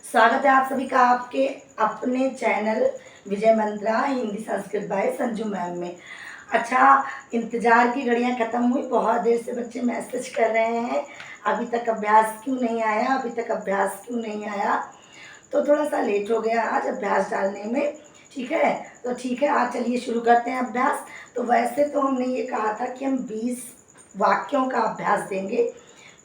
स्वागत है आप सभी का आपके अपने चैनल विजय मंत्रा हिंदी संस्कृत बाय संजू मैम में। अच्छा, इंतज़ार की घड़ियां ख़त्म हुई। बहुत देर से बच्चे मैसेज कर रहे हैं अभी तक अभ्यास क्यों नहीं आया, अभी तक अभ्यास क्यों नहीं आया। तो थोड़ा सा लेट हो गया आज अभ्यास डालने में। ठीक है, तो ठीक है, आज चलिए शुरू करते हैं अभ्यास। तो वैसे तो हमने ये कहा था कि हम 20 वाक्यों का अभ्यास देंगे,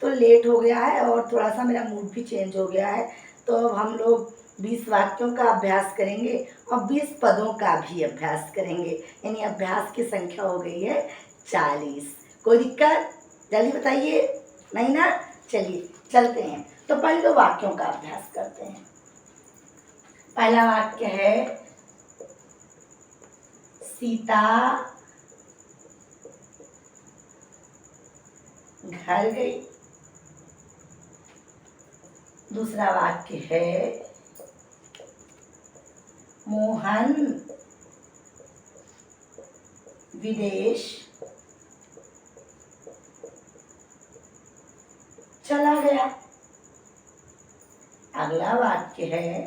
तो लेट हो गया है और थोड़ा सा मेरा मूड भी चेंज हो गया है। तो अब हम लोग 20 वाक्यों का अभ्यास करेंगे और 20 पदों का भी अभ्यास करेंगे, यानी अभ्यास की संख्या हो गई है 40। कोई दिक्कत? जल्दी बताइए। नहीं ना? चलिए चलते हैं। तो पहले तो वाक्यों का अभ्यास करते हैं। पहला वाक्य है सीता घर गई। दूसरा वाक्य है मोहन विदेश चला गया। अगला वाक्य है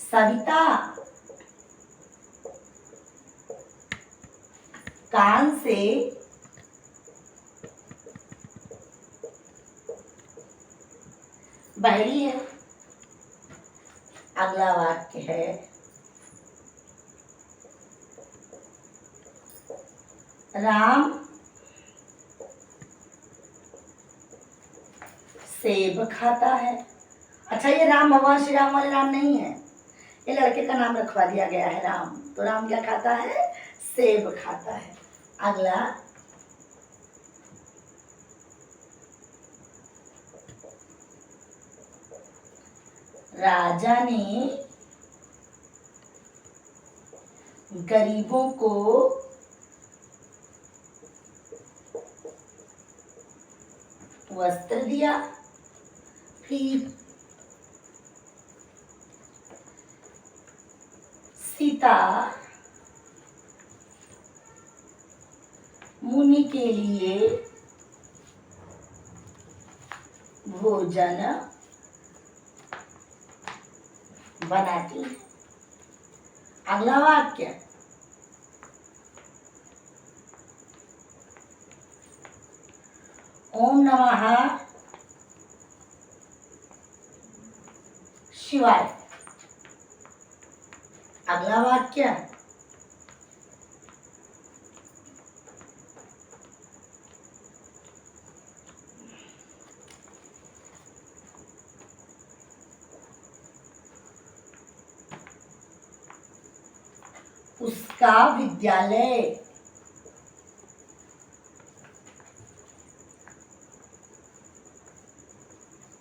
सविता कान से बहरी है। अगला वाक्य है राम सेब खाता है। अच्छा, ये राम भगवान श्री राम वाले राम नहीं है, ये लड़के का नाम रखवा दिया गया है राम। तो राम क्या खाता है? सेब खाता है। अगला राजा ने गरीबों को वस्त्र दिया। फिर सीता मुनि के लिए भोजन बनाती है। अगला वाक्य ओम नमः शिवाय। अगला वाक्य उसका विद्यालय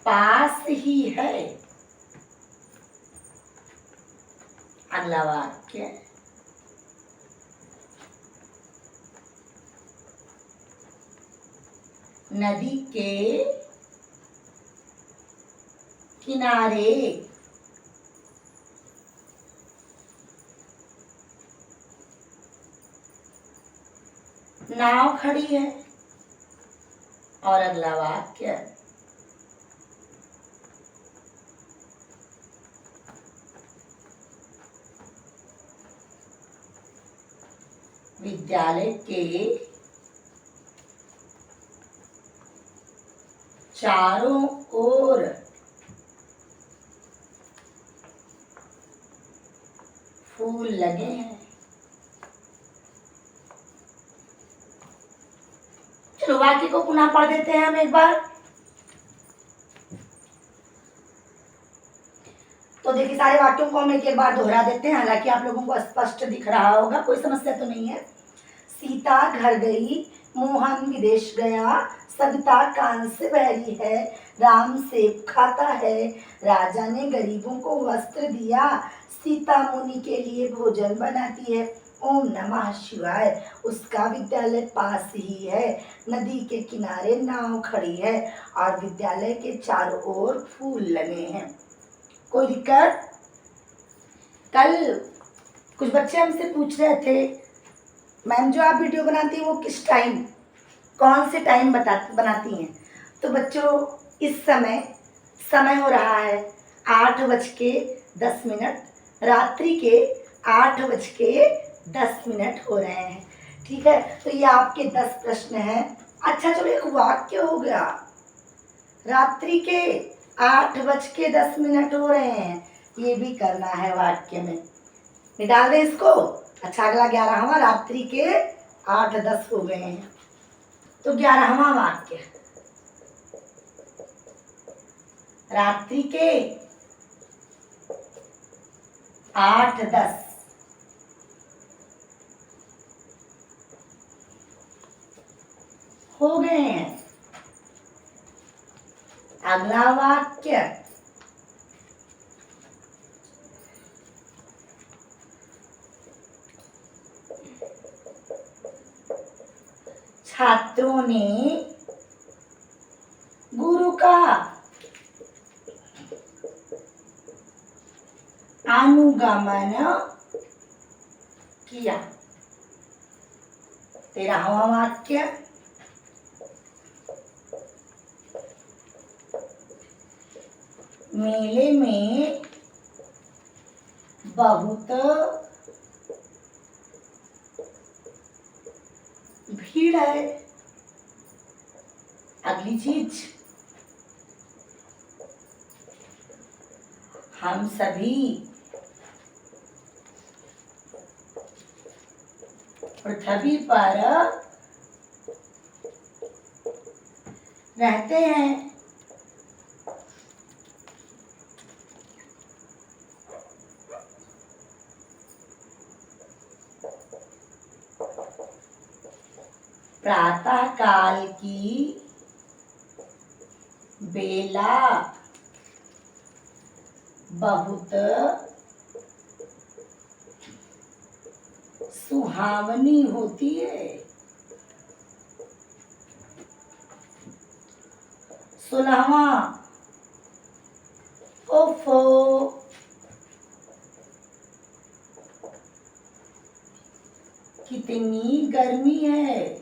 पास ही है। अगला वाक्य नदी के किनारे नाव खड़ी है। और अगला वाक्य विद्यालय के चारों ओर फूल लगे हैं। चलो वाक्य को पुनः पढ़ देते हैं हम एक बार। तो देखिए, सारे वाक्यों को हम एक बार दोहरा देते हैं, हालांकि आप लोगों को स्पष्ट दिख रहा होगा, कोई समस्या तो नहीं है। सीता घर गई, मोहन विदेश गया, सविता कान से बहरी है, राम सेब खाता है, राजा ने गरीबों को वस्त्र दिया, सीता मुनि के लिए भोजन बनाती है, ओम नमः शिवाय, उसका विद्यालय पास ही है, नदी के किनारे नाव खड़ी है और विद्यालय के चारों ओर फूल लगे हैं। कोई दिक्कत? कल कुछ बच्चे हमसे पूछ रहे थे मैम जो आप वीडियो बनाती हैं वो किस टाइम कौन से टाइम बनाती हैं? तो बच्चों इस समय हो रहा है 8:10, रात्रि के 8:10 हो रहे हैं। ठीक है, तो ये आपके 10 प्रश्न हैं। अच्छा चलो, एक वाक्य हो गया, रात्रि के 8:10 हो रहे हैं, ये भी करना है वाक्य में, निकाल दें इसको। अच्छा, अगला 11वां, रात्रि के 8:10 हो गए हैं, तो 11वां वाक्य, रात्रि के 8:10 हो गए हैं। अगला वाक्य, छात्रों ने गुरु का अनुगमन किया। 13वां वाक्य, मेले में बहुत भीड़ है। अगली चीज, हम सभी पृथ्वी पर रहते हैं। प्रातः काल की बेला बहुत सुहावनी होती है। 16वां, ओफो, कितनी गर्मी है।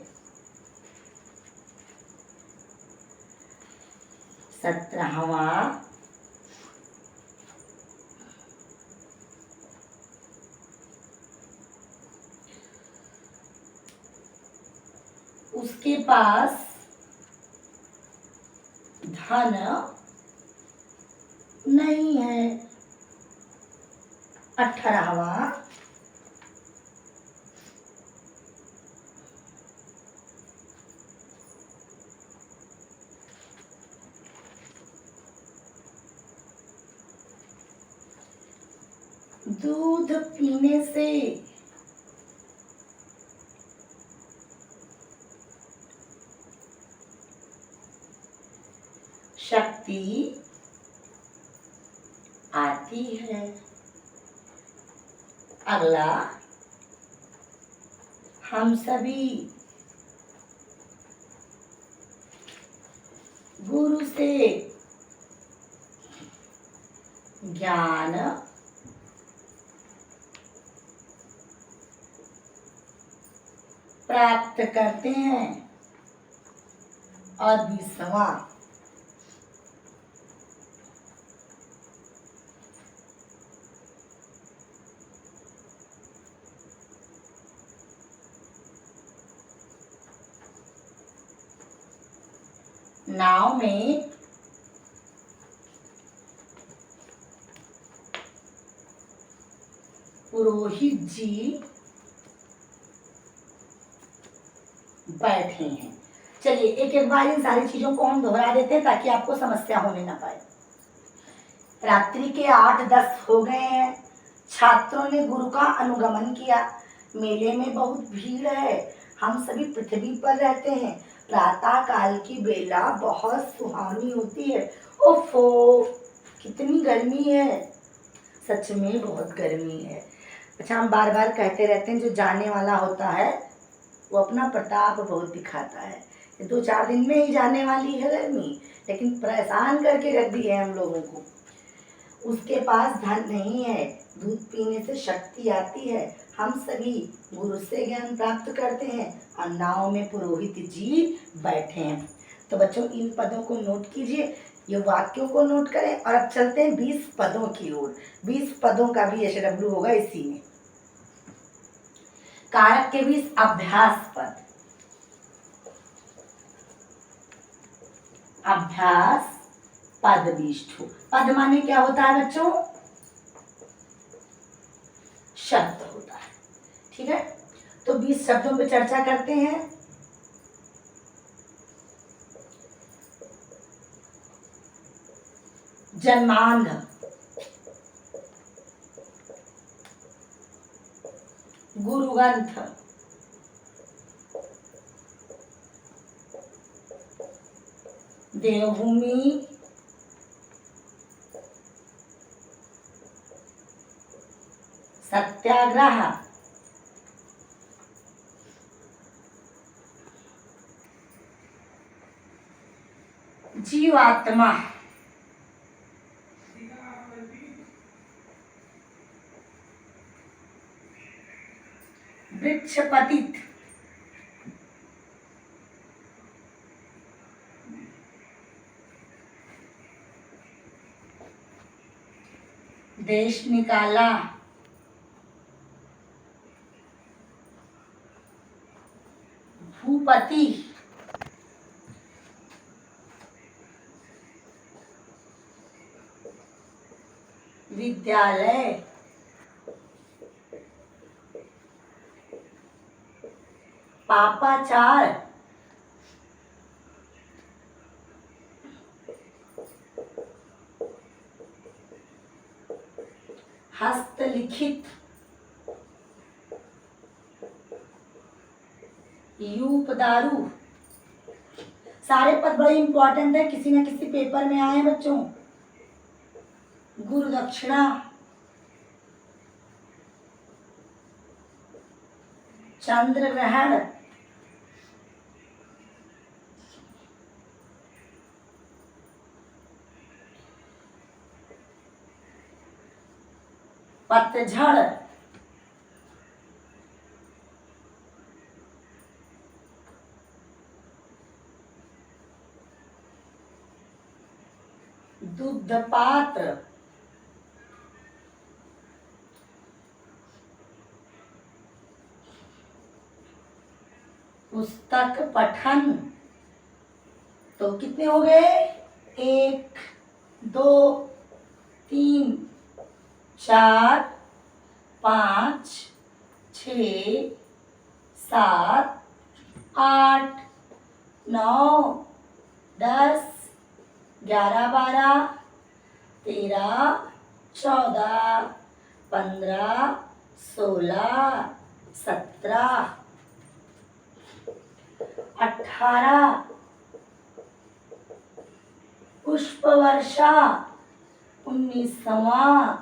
17वां, उसके पास धन नहीं है। 18वां, दूध पीने से शक्ति आती है। अगला, हम सभी गुरु से ज्ञान प्राप्त करते हैं। और 20वां, नाव में पुरोहित जी बैठे हैं। चलिए एक एक बार इन सारी चीजों को हम दोहरा देते हैं ताकि आपको समस्या होने ना पाए। रात्रि के 8:10 हो गए हैं, छात्रों ने गुरु का अनुगमन किया। मेले में बहुत भीड़ है, हम सभी पृथ्वी पर रहते हैं। प्रातः काल की बेला बहुत सुहावनी होती है। ओफो, कितनी गर्मी है। सच में बहुत गर्मी है। अच्छा, हम बार बार कहते रहते हैं, जो जाने वाला होता है वो अपना प्रताप बहुत दिखाता है। 2-4 दिन में ही जाने वाली है गर्मी, लेकिन परेशान करके रख दी है हम लोगों को। उसके पास धन नहीं है, दूध पीने से शक्ति आती है, हम सभी गुरु से ज्ञान प्राप्त करते हैं और नाव में पुरोहित जी बैठे हैं। तो बच्चों इन पदों को नोट कीजिए, ये वाक्यों को नोट करें और अब चलते हैं 20 पदों की ओर। 20 पदों का भी एचडब्ल्यू होगा इसी में। कारक के 20 अभ्यास पद। अभ्यास पद 20 ठो। पद माने क्या होता है बच्चों? शब्द होता है। ठीक है, तो 20 शब्दों पे चर्चा करते हैं। जन्मांध, गुरुग्रंथ, देवभूमि, सत्याग्रह, जीवात्मा, वृक्ष पतित, देश निकाला, भूपति, विद्यालय, पापाचार, हस्तलिखित, यूपदारू। सारे पद बड़े इंपॉर्टेंट है, किसी न किसी पेपर में आए बच्चों। गुरु दक्षिणा, चंद्र ग्रहण, पतझड़, दुग्ध पात्र, पुस्तक पठन। तो कितने हो गए? 1 2 3 4 5 6 7 8 9 10 11 12 13 14 15 16 17 18 पुष्प वर्षा 19वां,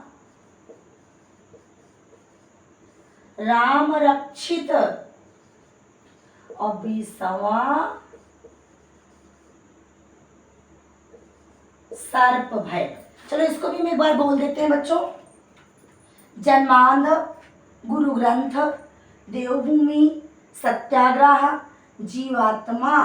राम रक्षित और 20वां, सर्प भय। चलो इसको भी हम एक बार बोल देते हैं बच्चों। जन्मांध, गुरु ग्रंथ, देवभूमि, सत्याग्रह, जीवात्मा,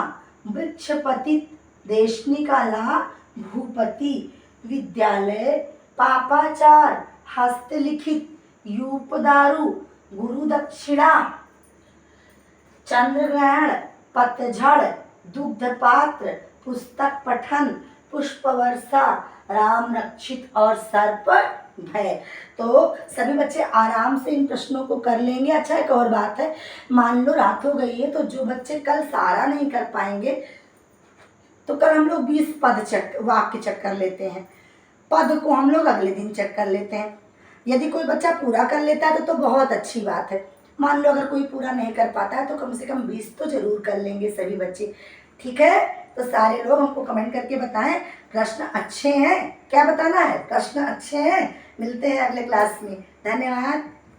वृक्ष पतित, देश निकाला, भूपति, विद्यालय, पापाचार, हस्तलिखित, यूपदारू, गुरु दक्षिणा, चंद्र ग्रहण, पतझड़, दुग्ध पात्र, पुस्तक पठन, पुष्प वर्षा, राम रक्षित और सर्प भय। तो सभी बच्चे आराम से इन प्रश्नों को कर लेंगे। अच्छा एक और बात है, मान लो रात हो गई है तो जो बच्चे कल सारा नहीं कर पाएंगे तो कल हम लोग 20 पद वाक्य चेक कर लेते हैं। पद को हम लोग अगले दिन चेक कर लेते हैं। यदि कोई बच्चा पूरा कर लेता है तो बहुत अच्छी बात है। मान लो अगर कोई पूरा नहीं कर पाता है तो कम से कम 20 तो जरूर कर लेंगे सभी बच्चे। ठीक है, तो सारे लोग हमको कमेंट करके बताएं प्रश्न अच्छे हैं। क्या बताना है? प्रश्न अच्छे हैं। मिलते हैं अगले क्लास में। धन्यवाद।